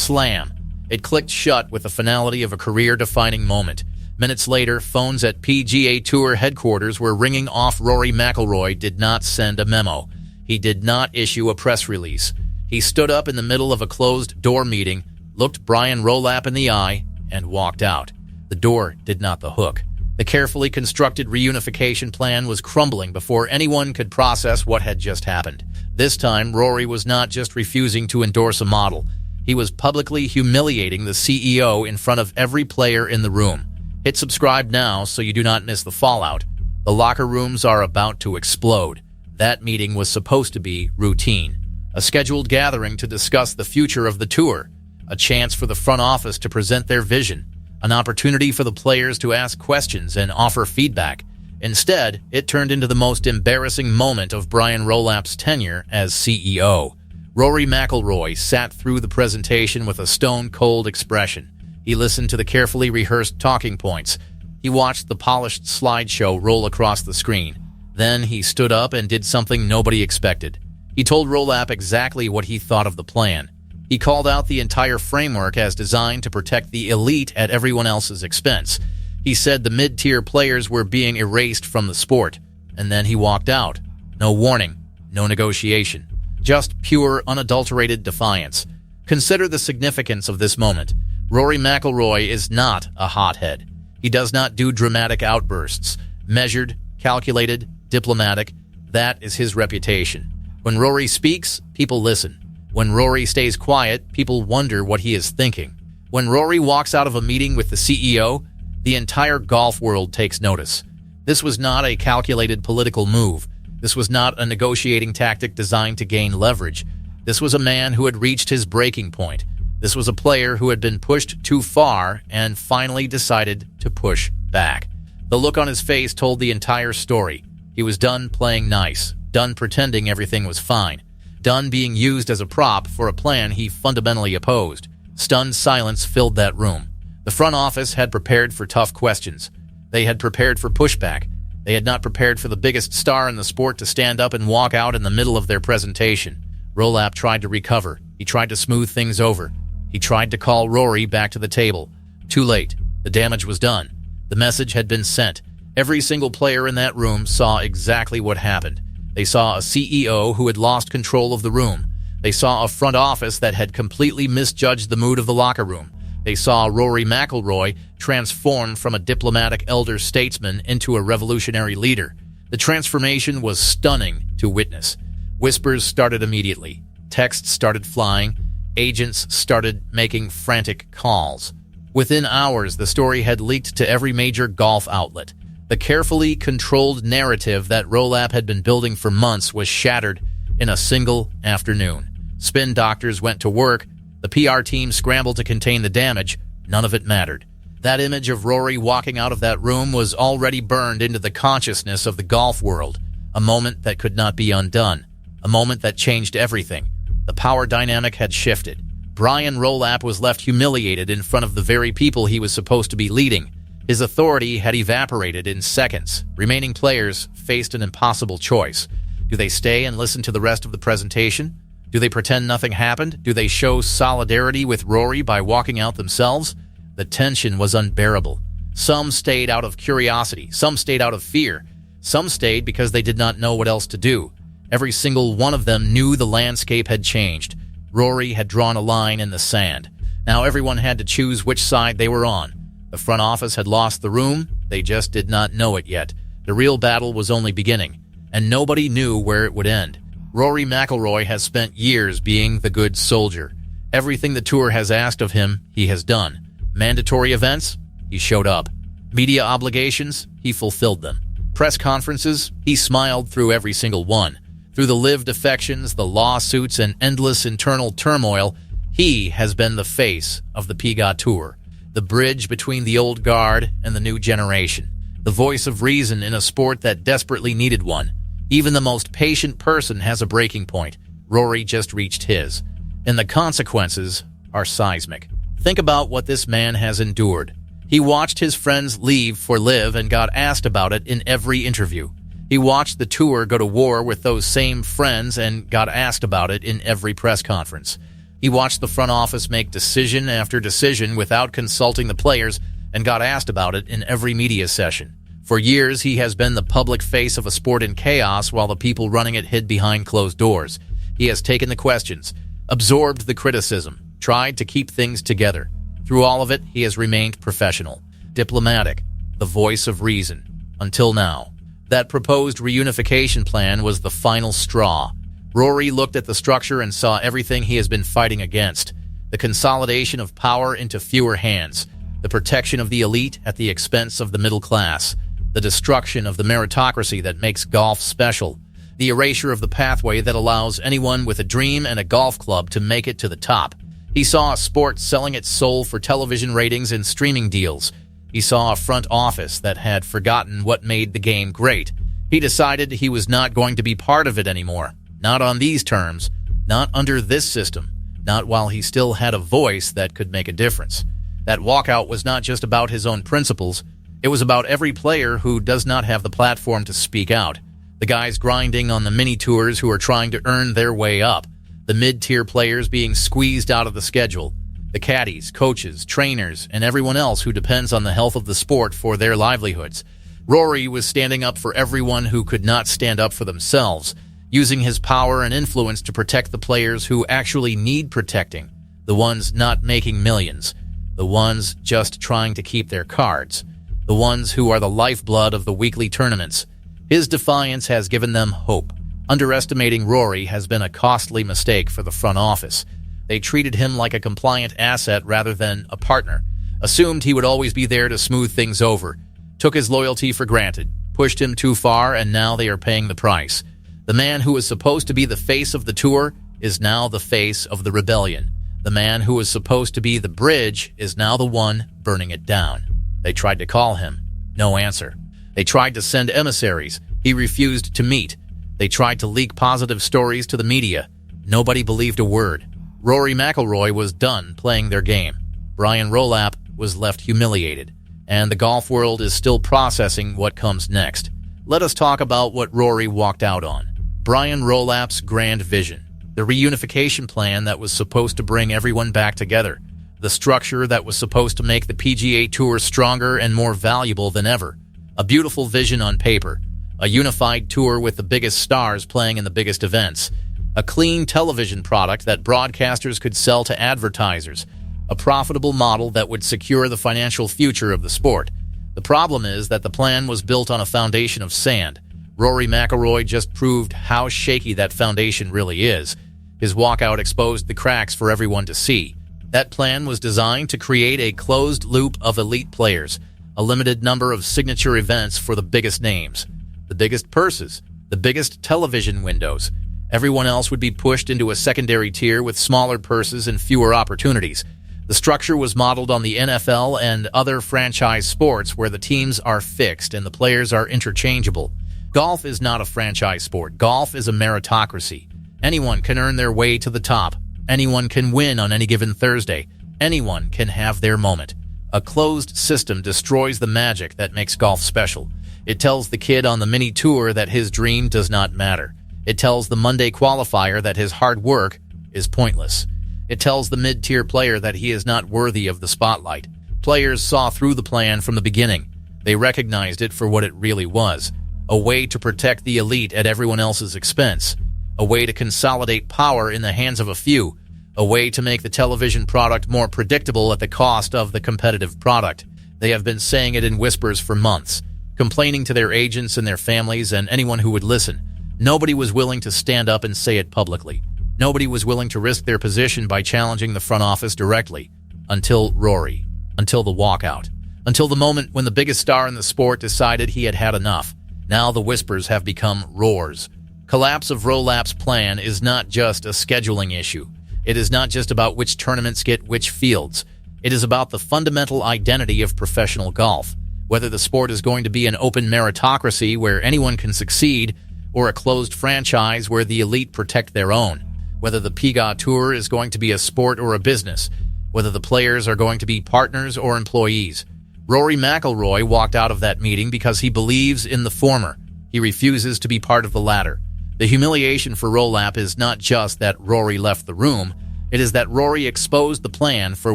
Slam. It clicked shut with the finality of a career-defining moment. Minutes later, phones at PGA Tour headquarters were ringing off. Rory McIlroy did not send a memo. He did not issue a press release. He stood up in the middle of a closed-door meeting, looked Brian Rolapp in the eye, and walked out. The door did not the hook. The carefully constructed reunification plan was crumbling before anyone could process what had just happened. This time, Rory was not just refusing to endorse a model. He was publicly humiliating the CEO in front of every player in the room. Hit subscribe now so you do not miss the fallout. The locker rooms are about to explode. That meeting was supposed to be routine. A scheduled gathering to discuss the future of the tour. A chance for the front office to present their vision. An opportunity for the players to ask questions and offer feedback. Instead, it turned into the most embarrassing moment of Brian Rolapp's tenure as CEO. Rory McIlroy sat through the presentation with a stone-cold expression. He listened to the carefully rehearsed talking points. He watched the polished slideshow roll across the screen. Then he stood up and did something nobody expected. He told Rolapp exactly what he thought of the plan. He called out the entire framework as designed to protect the elite at everyone else's expense. He said the mid-tier players were being erased from the sport. And then he walked out. No warning, no negotiation. Just pure, unadulterated defiance. Consider the significance of this moment. Rory McIlroy is not a hothead. He does not do dramatic outbursts. Measured, calculated, diplomatic. That is his reputation. When Rory speaks, people listen. When Rory stays quiet, people wonder what he is thinking. When Rory walks out of a meeting with the CEO, the entire golf world takes notice. This was not a calculated political move. This was not a negotiating tactic designed to gain leverage. This was a man who had reached his breaking point. This was a player who had been pushed too far and finally decided to push back. The look on his face told the entire story. He was done playing nice, done pretending everything was fine, done being used as a prop for a plan he fundamentally opposed. Stunned silence filled that room. The front office had prepared for tough questions. They had prepared for pushback. They had not prepared for the biggest star in the sport to stand up and walk out in the middle of their presentation. Rolapp tried to recover. He tried to smooth things over. He tried to call Rory back to the table. Too late. The damage was done. The message had been sent. Every single player in that room saw exactly what happened. They saw a CEO who had lost control of the room. They saw a front office that had completely misjudged the mood of the locker room. They saw Rory McIlroy transform from a diplomatic elder statesman into a revolutionary leader. The transformation was stunning to witness. Whispers started immediately. Texts started flying. Agents started making frantic calls. Within hours, the story had leaked to every major golf outlet. The carefully controlled narrative that Rolapp had been building for months was shattered in a single afternoon. Spin doctors went to work. The PR team scrambled to contain the damage. None of it mattered. That image of Rory walking out of that room was already burned into the consciousness of the golf world. A moment that could not be undone. A moment that changed everything. The power dynamic had shifted. Brian Rolapp was left humiliated in front of the very people he was supposed to be leading. His authority had evaporated in seconds. Remaining players faced an impossible choice. Do they stay and listen to the rest of the presentation? Do they pretend nothing happened? Do they show solidarity with Rory by walking out themselves? The tension was unbearable. Some stayed out of curiosity. Some stayed out of fear. Some stayed because they did not know what else to do. Every single one of them knew the landscape had changed. Rory had drawn a line in the sand. Now everyone had to choose which side they were on. The front office had lost the room. They just did not know it yet. The real battle was only beginning, and nobody knew where it would end. Rory McIlroy has spent years being the good soldier. Everything the tour has asked of him, he has done. Mandatory events, he showed up. Media obligations, he fulfilled them. Press conferences, he smiled through every single one. Through the lived affections, the lawsuits, and endless internal turmoil, he has been the face of the PGA Tour, the bridge between the old guard and the new generation, the voice of reason in a sport that desperately needed one. Even the most patient person has a breaking point. Rory just reached his. And the consequences are seismic. Think about what this man has endured. He watched his friends leave for LIV and got asked about it in every interview. He watched the tour go to war with those same friends and got asked about it in every press conference. He watched the front office make decision after decision without consulting the players and got asked about it in every media session. For years, he has been the public face of a sport in chaos while the people running it hid behind closed doors. He has taken the questions, absorbed the criticism, tried to keep things together. Through all of it, he has remained professional, diplomatic, the voice of reason, until now. That proposed reunification plan was the final straw. Rory looked at the structure and saw everything he has been fighting against. The consolidation of power into fewer hands, the protection of the elite at the expense of the middle class, the destruction of the meritocracy that makes golf special, the erasure of the pathway that allows anyone with a dream and a golf club to make it to the top. He saw a sport selling its soul for television ratings and streaming deals. He saw a front office that had forgotten what made the game great. He decided he was not going to be part of it anymore. Not on these terms, not under this system, not while he still had a voice that could make a difference. That walkout was not just about his own principles, it was about every player who does not have the platform to speak out. The guys grinding on the mini-tours who are trying to earn their way up, the mid-tier players being squeezed out of the schedule, the caddies, coaches, trainers, and everyone else who depends on the health of the sport for their livelihoods. Rory was standing up for everyone who could not stand up for themselves, using his power and influence to protect the players who actually need protecting, the ones not making millions, the ones just trying to keep their cards, the ones who are the lifeblood of the weekly tournaments. His defiance has given them hope. Underestimating Rory has been a costly mistake for the front office. They treated him like a compliant asset rather than a partner, assumed he would always be there to smooth things over, took his loyalty for granted, pushed him too far, and now they are paying the price. The man who was supposed to be the face of the tour is now the face of the rebellion. The man who was supposed to be the bridge is now the one burning it down. They tried to call him. No answer. They tried to send emissaries. He refused to meet. They tried to leak positive stories to the media. Nobody believed a word. Rory McIlroy was done playing their game. Brian Rolapp was left humiliated. And the golf world is still processing what comes next. Let us talk about what Rory walked out on. Brian Rolapp's grand vision, the reunification plan that was supposed to bring everyone back together, the structure that was supposed to make the PGA Tour stronger and more valuable than ever, a beautiful vision on paper, a unified tour with the biggest stars playing in the biggest events, a clean television product that broadcasters could sell to advertisers, a profitable model that would secure the financial future of the sport. The problem is that the plan was built on a foundation of sand. Rory McIlroy just proved how shaky that foundation really is. His walkout exposed the cracks for everyone to see. That plan was designed to create a closed loop of elite players, a limited number of signature events for the biggest names, the biggest purses, the biggest television windows. Everyone else would be pushed into a secondary tier with smaller purses and fewer opportunities. The structure was modeled on the NFL and other franchise sports where the teams are fixed and the players are interchangeable. Golf is not a franchise sport. Golf is a meritocracy. Anyone can earn their way to the top. Anyone can win on any given Thursday. Anyone can have their moment. A closed system destroys the magic that makes golf special. It tells the kid on the mini tour that his dream does not matter. It tells the Monday qualifier that his hard work is pointless. It tells the mid-tier player that he is not worthy of the spotlight. Players saw through the plan from the beginning. They recognized it for what it really was. A way to protect the elite at everyone else's expense. A way to consolidate power in the hands of a few. A way to make the television product more predictable at the cost of the competitive product. They have been saying it in whispers for months, complaining to their agents and their families and anyone who would listen. Nobody was willing to stand up and say it publicly. Nobody was willing to risk their position by challenging the front office directly. Until Rory. Until the walkout. Until the moment when the biggest star in the sport decided he had had enough. Now the whispers have become roars. Collapse of Rolapp's plan is not just a scheduling issue. It is not just about which tournaments get which fields. It is about the fundamental identity of professional golf. Whether the sport is going to be an open meritocracy where anyone can succeed, or a closed franchise where the elite protect their own. Whether the PGA Tour is going to be a sport or a business. Whether the players are going to be partners or employees. Rory McIlroy walked out of that meeting because he believes in the former. He refuses to be part of the latter. The humiliation for Rolapp is not just that Rory left the room. It is that Rory exposed the plan for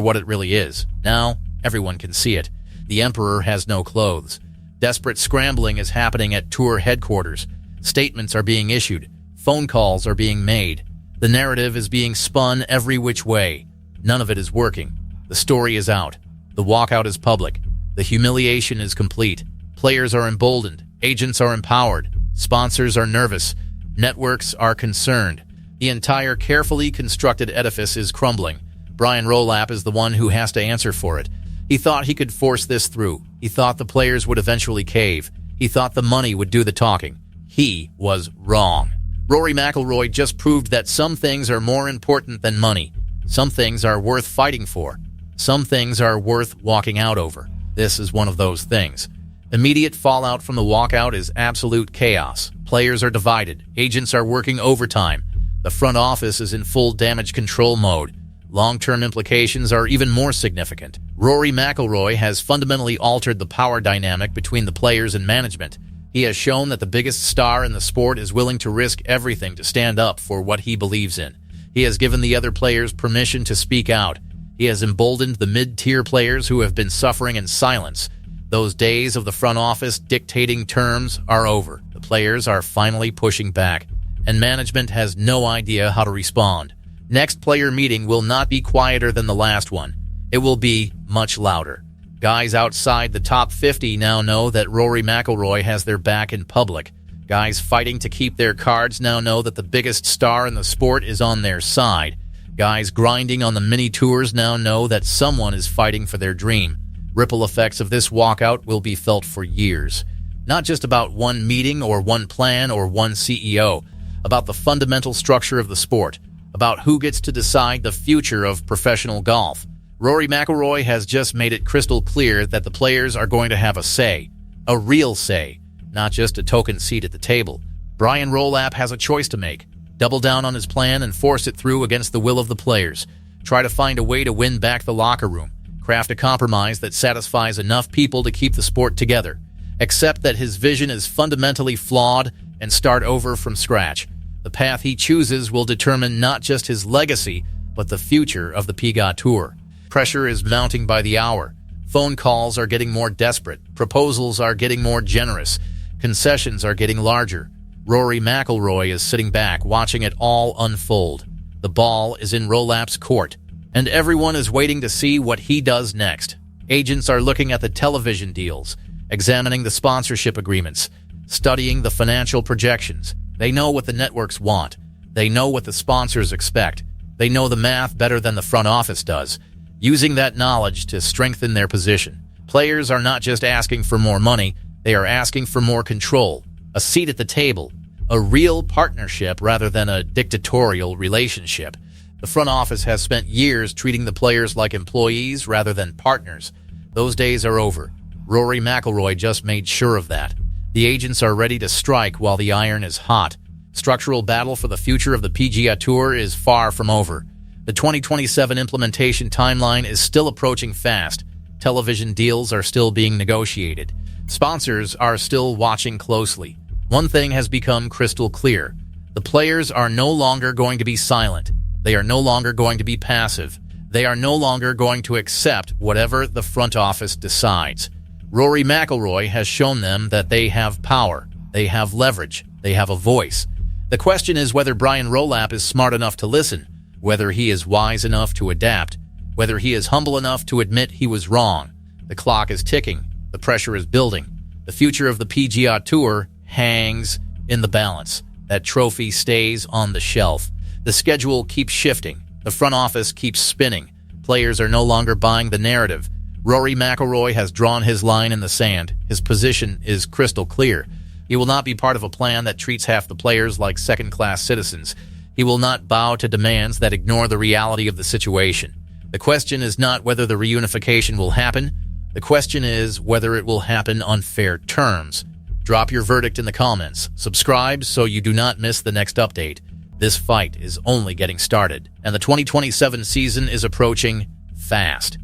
what it really is. Now, everyone can see it. The Emperor has no clothes. Desperate scrambling is happening at tour headquarters. Statements are being issued. Phone calls are being made. The narrative is being spun every which way. None of it is working. The story is out. The walkout is public. The humiliation is complete. Players are emboldened. Agents are empowered. Sponsors are nervous. Networks are concerned. The entire carefully constructed edifice is crumbling. Brian Rolapp is the one who has to answer for it. He thought he could force this through. He thought the players would eventually cave. He thought the money would do the talking. He was wrong. Rory McIlroy just proved that some things are more important than money. Some things are worth fighting for. Some things are worth walking out over. This is one of those things. Immediate fallout from the walkout is absolute chaos. Players are divided. Agents are working overtime. The front office is in full damage control mode. Long-term implications are even more significant. Rory McIlroy has fundamentally altered the power dynamic between the players and management. He has shown that the biggest star in the sport is willing to risk everything to stand up for what he believes in. He has given the other players permission to speak out. He has emboldened the mid-tier players who have been suffering in silence. Those days of the front office dictating terms are over. The players are finally pushing back, and management has no idea how to respond. Next player meeting will not be quieter than the last one. It will be much louder. Guys outside the top 50 now know that Rory McIlroy has their back in public. Guys fighting to keep their cards now know that the biggest star in the sport is on their side. Guys grinding on the mini tours now know that someone is fighting for their dream. Ripple effects of this walkout will be felt for years. Not just about one meeting or one plan or one CEO, about the fundamental structure of the sport, about who gets to decide the future of professional golf. Rory McIlroy has just made it crystal clear that the players are going to have a say, a real say, not just a token seat at the table. Brian Rolapp has a choice to make. Double down on his plan and force it through against the will of the players. Try to find a way to win back the locker room. Craft a compromise that satisfies enough people to keep the sport together. Accept that his vision is fundamentally flawed and start over from scratch. The path he chooses will determine not just his legacy, but the future of the PGA Tour. Pressure is mounting by the hour. Phone calls are getting more desperate. Proposals are getting more generous. Concessions are getting larger. Rory McIlroy is sitting back, watching it all unfold. The ball is in Rolapp's court, and everyone is waiting to see what he does next. Agents are looking at the television deals, examining the sponsorship agreements, studying the financial projections. They know what the networks want. They know what the sponsors expect. They know the math better than the front office does, using that knowledge to strengthen their position. Players are not just asking for more money, they are asking for more control, a seat at the table, a real partnership rather than a dictatorial relationship. The front office has spent years treating the players like employees rather than partners. Those days are over. Rory McIlroy just made sure of that. The agents are ready to strike while the iron is hot. Structural battle for the future of the PGA Tour is far from over. The 2027 implementation timeline is still approaching fast. Television deals are still being negotiated. Sponsors are still watching closely. One thing has become crystal clear. The players are no longer going to be silent. They are no longer going to be passive. They are no longer going to accept whatever the front office decides. Rory McIlroy has shown them that they have power, they have leverage, they have a voice. The question is whether Brian Rolapp is smart enough to listen, whether he is wise enough to adapt, whether he is humble enough to admit he was wrong. The clock is ticking, the pressure is building. The future of the PGA Tour hangs in the balance. That trophy stays on the shelf. The schedule keeps shifting. The front office keeps spinning. Players are no longer buying the narrative. Rory McIlroy has drawn his line in the sand. His position is crystal clear. He will not be part of a plan that treats half the players like second-class citizens. He will not bow to demands that ignore the reality of the situation. The question is not whether the reunification will happen. The question is whether it will happen on fair terms. Drop your verdict in the comments. Subscribe so you do not miss the next update. This fight is only getting started, and the 2027 season is approaching fast.